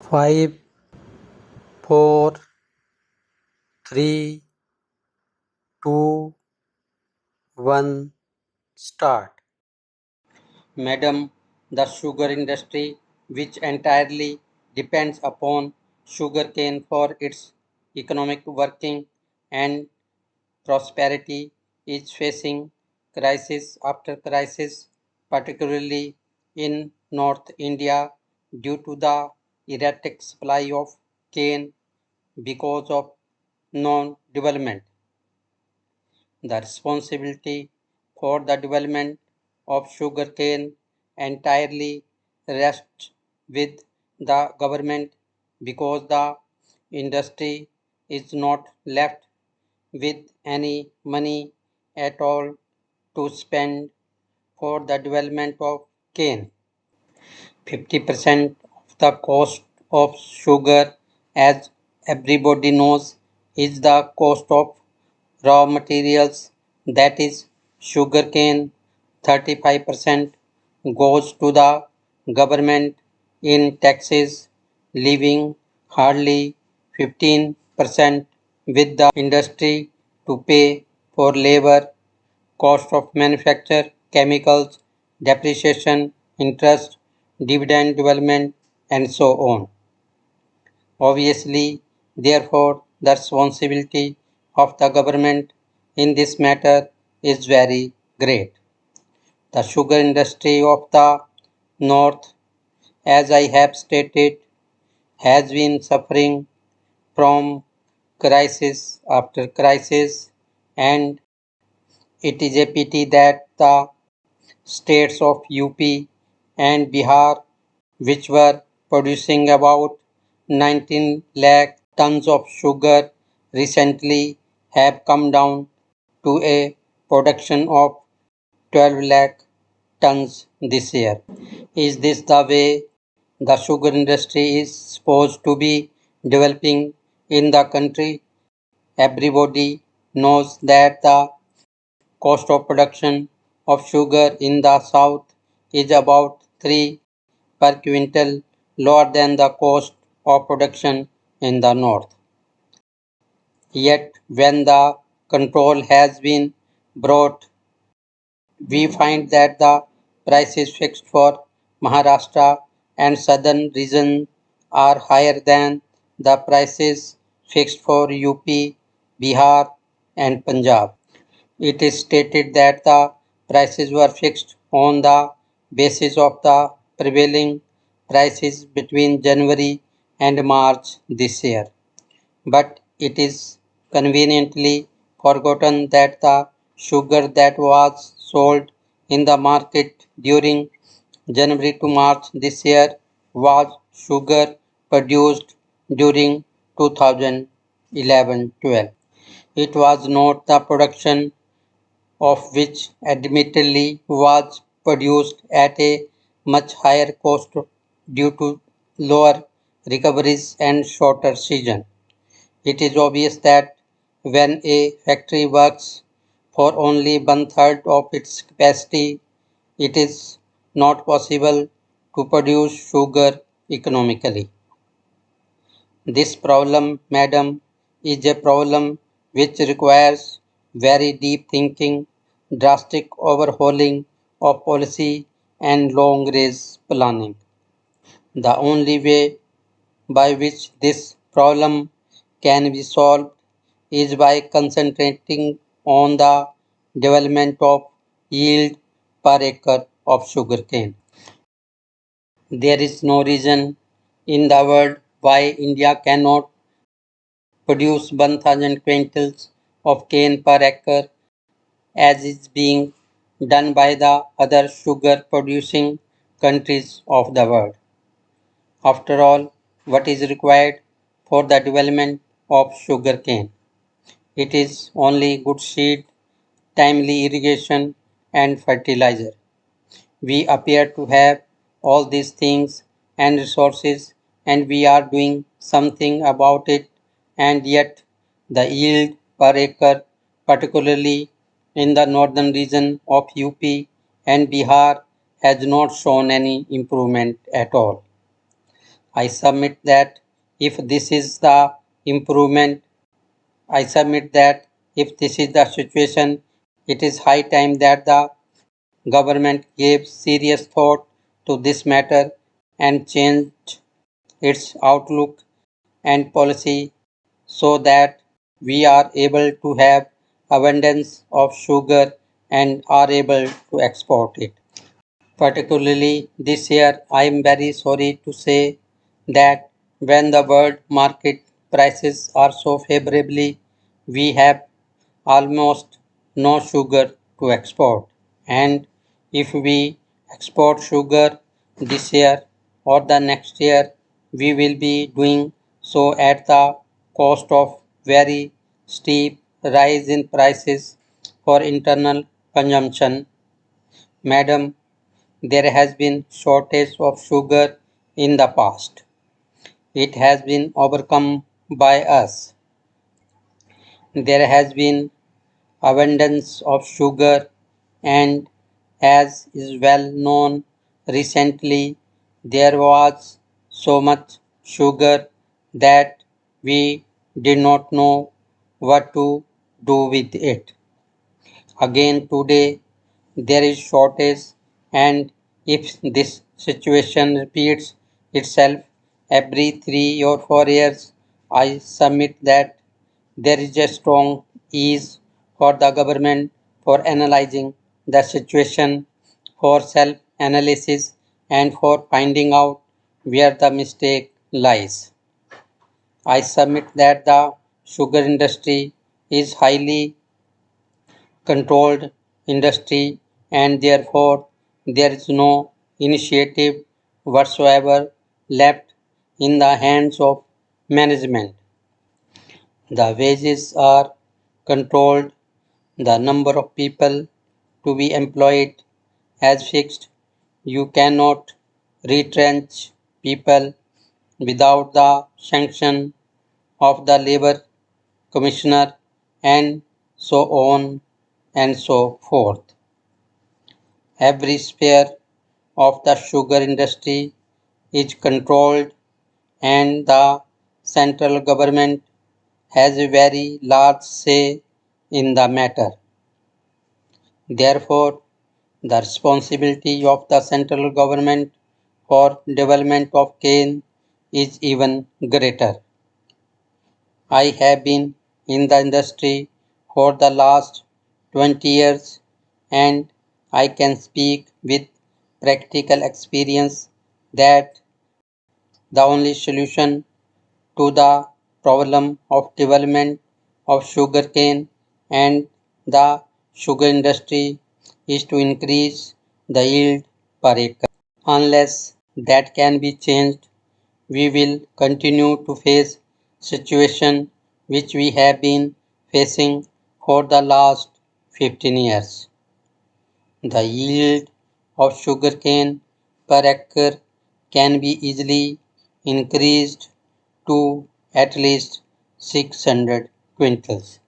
5, 4, 3, 2, 1, start. Madam, the sugar industry, which entirely depends upon sugarcane for its economic working and prosperity, is facing crisis after crisis, particularly in North India due to the erratic supply of cane because of non-development. The responsibility for the development of sugarcane entirely rests with the government because the industry is not left with any money at all to spend for the development of cane. 50% of the cost of sugar, as everybody knows, is the cost of raw materials, that is sugarcane. 35% goes to the government in taxes, leaving hardly 15% with the industry to pay for labor, cost of manufacture, chemicals, depreciation, interest, dividend development, and so on. Obviously, therefore, the responsibility of the government in this matter is very great. The sugar industry of the North, as I have stated, has been suffering from crisis after crisis, and it is a pity that the states of UP and Bihar, which were producing about 19 lakh tons of sugar, recently have come down to a production of 12 lakh tons this year. Is this the way the sugar industry is supposed to be developing in the country? Everybody knows that the cost of production of sugar in the south is about 3 per quintal lower than the cost of production in the north. Yet when the control has been brought, we find that the prices fixed for Maharashtra and southern region are higher than the prices fixed for UP, Bihar and Punjab. It is stated that the prices were fixed on the basis of the prevailing prices between January and March this year. But it is conveniently forgotten that the sugar that was sold in the market during January to March this year was sugar produced during 2011-12. It was not the production of which admittedly was produced at a much higher cost due to lower recoveries and shorter season. It is obvious that when a factory works for only one third of its capacity, it is not possible to produce sugar economically. This problem, madam, is a problem which requires very deep thinking, drastic overhauling of policy, and long range planning. The only way by which this problem can be solved is by concentrating on the development of yield per acre of sugarcane. There is no reason in the world why India cannot produce 1000 quintals of cane per acre as is being done by the other sugar producing countries of the world. After all, what is required for the development of sugarcane? It is only good seed, timely irrigation, and fertilizer. We appear to have all these things and resources, and we are doing something about it, and yet the yield per acre, particularly in the northern region of UP and Bihar, has not shown any improvement at all. I submit that if this is the improvement, I submit that if this is the situation, it is high time that the government gave serious thought to this matter and changed its outlook and policy so that we are able to have abundance of sugar and are able to export it. Particularly this year, I am very sorry to say that when the world market prices are so favorably, we have almost no sugar to export. And if we export sugar this year or the next year, we will be doing so at the cost of very steep rise in prices for internal consumption. Madam, there has been shortage of sugar in the past. It has been overcome by us. There has been abundance of sugar and as is well known recently there was so much sugar that we did not know what to do with it. Again today there is shortage and if this situation repeats itself every 3 or 4 years, I submit that there is a strong ease for the government for analyzing the situation, for self-analysis and for finding out where the mistake lies. I submit that the sugar industry is highly controlled industry and therefore there is no initiative whatsoever left in the hands of management. The wages are controlled, the number of people to be employed as fixed. You cannot retrench people without the sanction of the labor commissioner and so on and so forth. Every sphere of the sugar industry is controlled and the central government has a very large say in the matter. Therefore, the responsibility of the central government for development of cane is even greater. I have been in the industry for the last 20 years and I can speak with practical experience that the only solution to the problem of development of sugarcane and the sugar industry is to increase the yield per acre. Unless that can be changed, we will continue to face situation which we have been facing for the last 15 years. The yield of sugarcane per acre can be easily increased to at least 600 quintals.